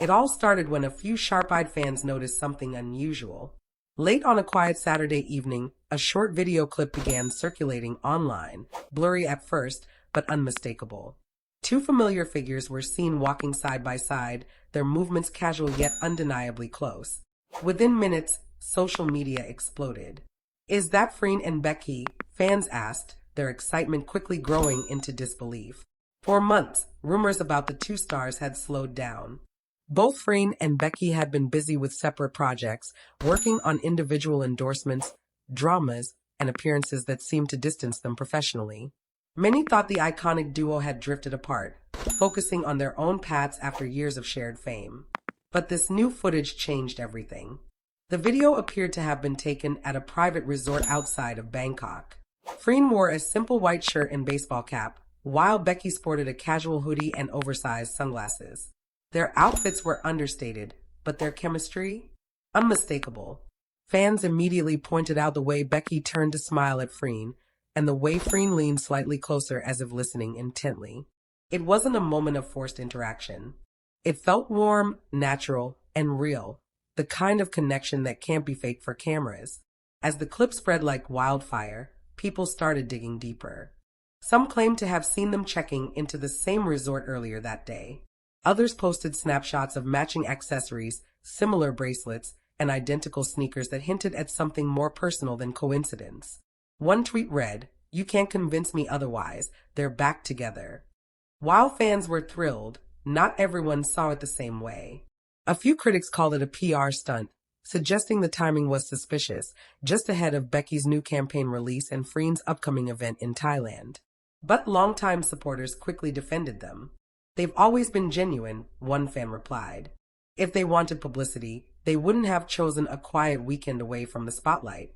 It all started when a few sharp-eyed fans noticed something unusual. Late on a quiet Saturday evening, a short video clip began circulating online, blurry at first, but unmistakable. Two familiar figures were seen walking side by side, their movements casual yet undeniably close. Within minutes, social media exploded. "Is that Freen and Becky?" fans asked, their excitement quickly growing into disbelief. For months, rumors about the two stars had slowed down. Both Freen and Becky had been busy with separate projects, working on individual endorsements, dramas, and appearances that seemed to distance them professionally. Many thought the iconic duo had drifted apart, focusing on their own paths after years of shared fame. But this new footage changed everything. The video appeared to have been taken at a private resort outside of Bangkok. Freen wore a simple white shirt and baseball cap, while Becky sported a casual hoodie and oversized sunglasses. Their outfits were understated, but their chemistry? Unmistakable. Fans immediately pointed out the way Becky turned to smile at Freen, and the way Freen leaned slightly closer as if listening intently. It wasn't a moment of forced interaction. It felt warm, natural, and real, the kind of connection that can't be faked for cameras. As the clip spread like wildfire, people started digging deeper. Some claimed to have seen them checking into the same resort earlier that day. Others posted snapshots of matching accessories, similar bracelets, and identical sneakers that hinted at something more personal than coincidence. One tweet read, "You can't convince me otherwise, they're back together." While fans were thrilled, not everyone saw it the same way. A few critics called it a PR stunt, suggesting the timing was suspicious, just ahead of Becky's new campaign release and Freen's upcoming event in Thailand. But longtime supporters quickly defended them. "They've always been genuine," one fan replied. "If they wanted publicity, they wouldn't have chosen a quiet weekend away from the spotlight."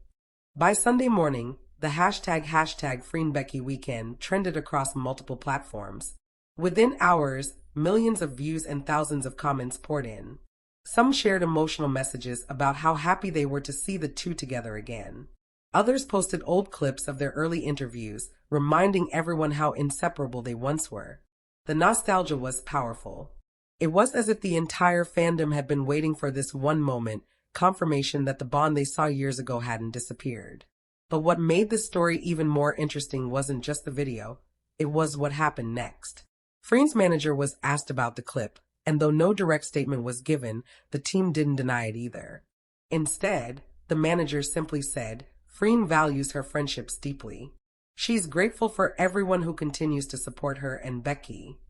By Sunday morning, the hashtag Freen Becky weekend trended across multiple platforms. Within hours, millions of views and thousands of comments poured in. Some shared emotional messages about how happy they were to see the two together again. Others posted old clips of their early interviews, reminding everyone how inseparable they once were. The nostalgia was powerful. It was as if the entire fandom had been waiting for this one moment, confirmation that the bond they saw years ago hadn't disappeared. But what made this story even more interesting wasn't just the video, it was what happened next. Freen's manager was asked about the clip, and though no direct statement was given, the team didn't deny it either. Instead, the manager simply said, "Freen values her friendships deeply. She's grateful for everyone who continues to support her and Becky."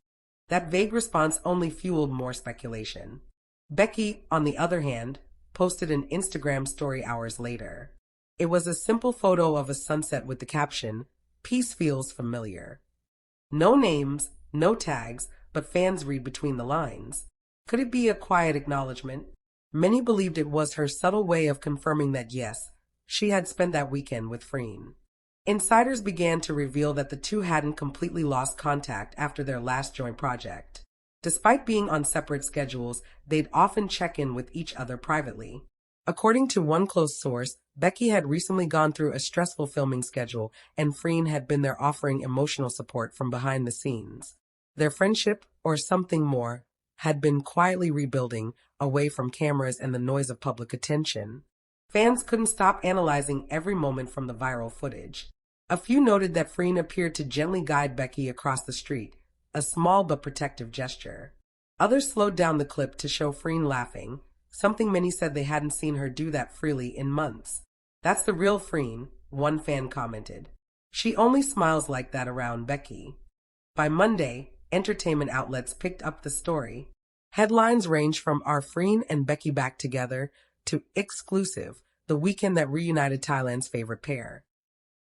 That vague response only fueled more speculation. Becky, on the other hand, posted an Instagram story hours later. It was a simple photo of a sunset with the caption, "Peace feels familiar." No names, no tags, but fans read between the lines. Could it be a quiet acknowledgement? Many believed it was her subtle way of confirming that yes, she had spent that weekend with Freen. Insiders began to reveal that the two hadn't completely lost contact after their last joint project. Despite being on separate schedules, they'd often check in with each other privately. According to one close source, Becky had recently gone through a stressful filming schedule, and Freen had been there offering emotional support from behind the scenes. Their friendship, or something more, had been quietly rebuilding, away from cameras and the noise of public attention. Fans couldn't stop analyzing every moment from the viral footage. A few noted that Freen appeared to gently guide Becky across the street, a small but protective gesture. Others slowed down the clip to show Freen laughing, something many said they hadn't seen her do that freely in months. "That's the real Freen," one fan commented. "She only smiles like that around Becky." By Monday, entertainment outlets picked up the story. Headlines ranged from "Are Freen and Becky back together?" to "Exclusive, the weekend that reunited Thailand's favorite pair."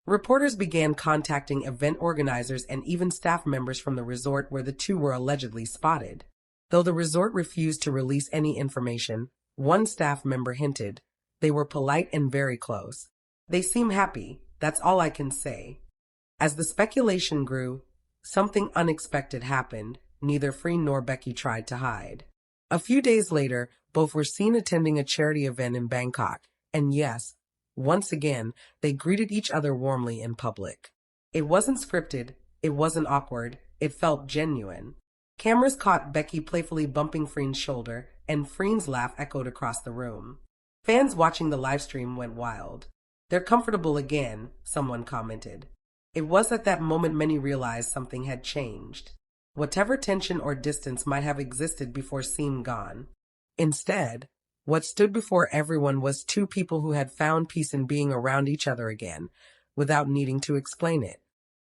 Reporters began contacting event organizers and even staff members from the resort where the two were allegedly spotted. Though the resort refused to release any information, one staff member hinted, "They were polite and very close. They seem happy, that's all I can say." As the speculation grew, something unexpected happened. Neither Freen nor Becky tried to hide. A few days later, both were seen attending a charity event in Bangkok, and yes, once again, they greeted each other warmly in public. It wasn't scripted, it wasn't awkward, it felt genuine. Cameras caught Becky playfully bumping Freen's shoulder, and Freen's laugh echoed across the room. Fans watching the livestream went wild. "They're comfortable again," someone commented. It was at that moment many realized something had changed. Whatever tension or distance might have existed before seemed gone. Instead, what stood before everyone was two people who had found peace in being around each other again, without needing to explain it.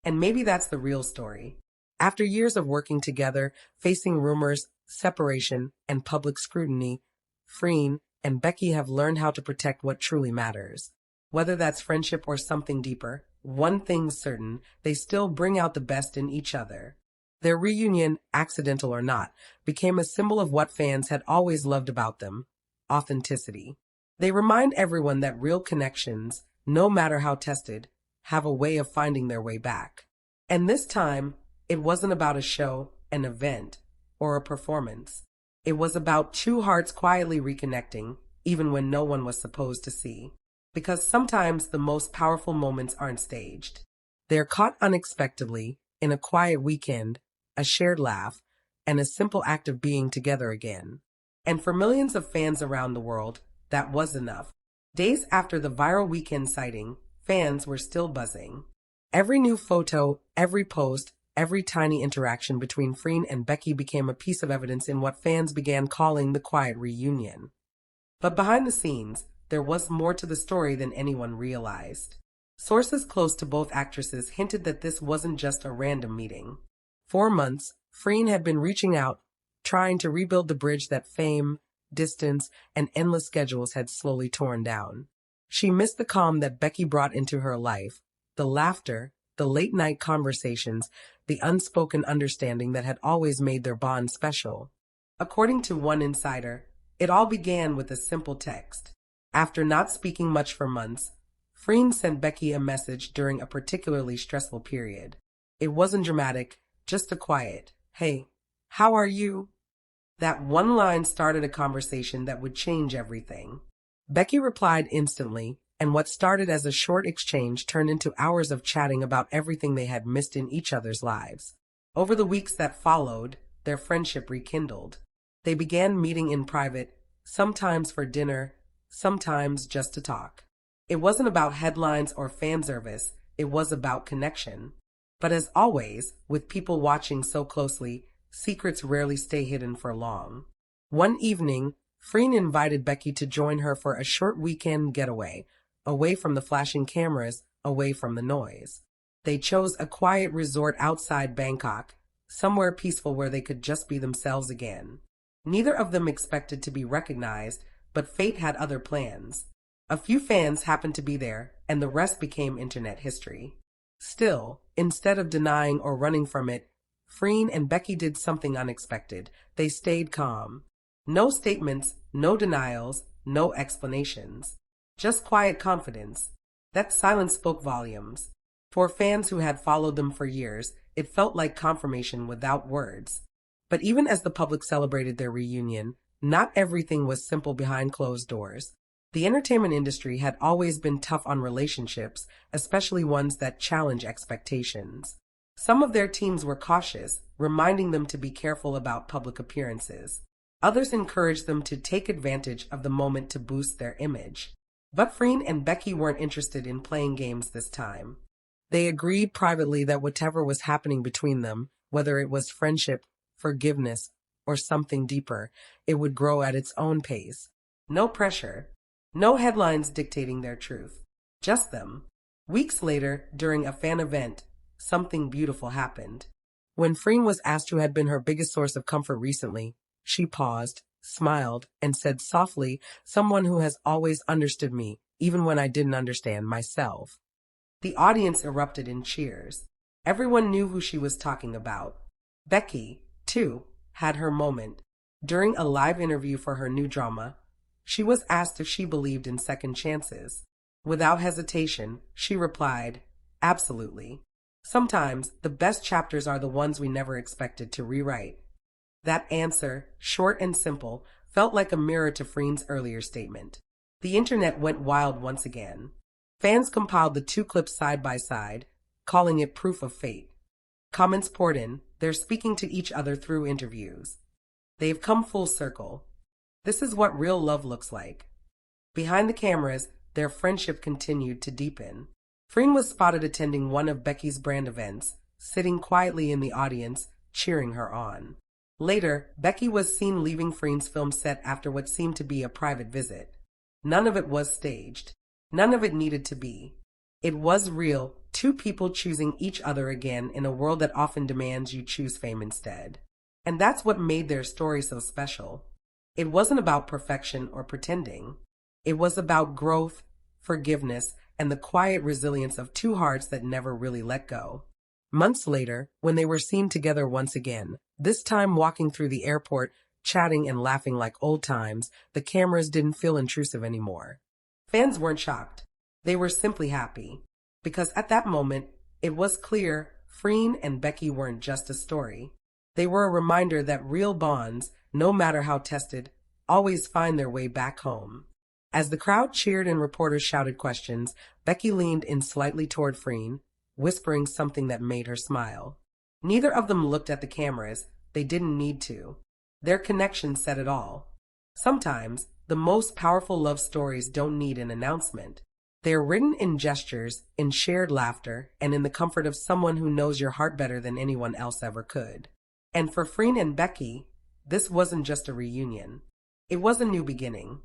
And maybe that's the real story. After years of working together, facing rumors, separation, and public scrutiny, Freen and Becky have learned how to protect what truly matters. Whether that's friendship or something deeper, one thing's certain, they still bring out the best in each other. Their reunion, accidental or not, became a symbol of what fans had always loved about them: authenticity. They remind everyone that real connections, no matter how tested, have a way of finding their way back. And this time, it wasn't about a show, an event, or a performance. It was about two hearts quietly reconnecting, even when no one was supposed to see. Because sometimes the most powerful moments aren't staged. They're caught unexpectedly, in a quiet weekend, a shared laugh, and a simple act of being together again. And for millions of fans around the world, that was enough. Days after the viral weekend sighting, fans were still buzzing. Every new photo, every post, every tiny interaction between Freen and Becky became a piece of evidence in what fans began calling the quiet reunion. But behind the scenes, there was more to the story than anyone realized. Sources close to both actresses hinted that this wasn't just a random meeting. For months, Freen had been reaching out, trying to rebuild the bridge that fame, distance, and endless schedules had slowly torn down. She missed the calm that Becky brought into her life, the laughter, the late-night conversations, the unspoken understanding that had always made their bond special. According to one insider, it all began with a simple text. After not speaking much for months, Freen sent Becky a message during a particularly stressful period. It wasn't dramatic, just a quiet, "Hey, how are you?" That one line started a conversation that would change everything. Becky replied instantly, and what started as a short exchange turned into hours of chatting about everything they had missed in each other's lives. Over the weeks that followed, their friendship rekindled. They began meeting in private, sometimes for dinner, sometimes just to talk. It wasn't about headlines or fan service, it was about connection. But as always, with people watching so closely, secrets rarely stay hidden for long. One evening, Freen invited Becky to join her for a short weekend getaway, away from the flashing cameras, away from the noise. They chose a quiet resort outside Bangkok, somewhere peaceful where they could just be themselves again. Neither of them expected to be recognized, but fate had other plans. A few fans happened to be there, and the rest became internet history. Still, instead of denying or running from it, Freen and Becky did something unexpected. They stayed calm. No statements, no denials, no explanations. Just quiet confidence. That silence spoke volumes. For fans who had followed them for years, it felt like confirmation without words. But even as the public celebrated their reunion, not everything was simple behind closed doors. The entertainment industry had always been tough on relationships, especially ones that challenge expectations. Some of their teams were cautious, reminding them to be careful about public appearances. Others encouraged them to take advantage of the moment to boost their image. But Freen and Becky weren't interested in playing games this time. They agreed privately that whatever was happening between them, whether it was friendship, forgiveness, or something deeper, it would grow at its own pace. No pressure. No headlines dictating their truth. Just them. Weeks later, during a fan event, something beautiful happened. When Freen was asked who had been her biggest source of comfort recently, she paused, smiled, and said softly, "Someone who has always understood me, even when I didn't understand myself." The audience erupted in cheers. Everyone knew who she was talking about. Becky, too, had her moment. During a live interview for her new drama, she was asked if she believed in second chances. Without hesitation, she replied, "Absolutely. Sometimes the best chapters are the ones we never expected to rewrite." That answer, short and simple, felt like a mirror to Freen's earlier statement. The internet went wild once again. Fans compiled the two clips side by side, calling it proof of fate. Comments poured in, they're speaking to each other through interviews. They've come full circle. This is what real love looks like. Behind the cameras, their friendship continued to deepen. Freen was spotted attending one of Becky's brand events, sitting quietly in the audience, cheering her on. Later, Becky was seen leaving Freen's film set after what seemed to be a private visit. None of it was staged. None of it needed to be. It was real, two people choosing each other again in a world that often demands you choose fame instead. And that's what made their story so special. It wasn't about perfection or pretending. It was about growth, forgiveness, and the quiet resilience of two hearts that never really let go. Months later, when they were seen together once again, this time walking through the airport, chatting and laughing like old times, the cameras didn't feel intrusive anymore. Fans weren't shocked. They were simply happy. Because at that moment, it was clear Freen and Becky weren't just a story. They were a reminder that real bonds, no matter how tested, always find their way back home. As the crowd cheered and reporters shouted questions, Becky leaned in slightly toward Freen, whispering something that made her smile. Neither of them looked at the cameras. They didn't need to. Their connection said it all. Sometimes, the most powerful love stories don't need an announcement. They are written in gestures, in shared laughter, and in the comfort of someone who knows your heart better than anyone else ever could. And for Freen and Becky, this wasn't just a reunion. It was a new beginning.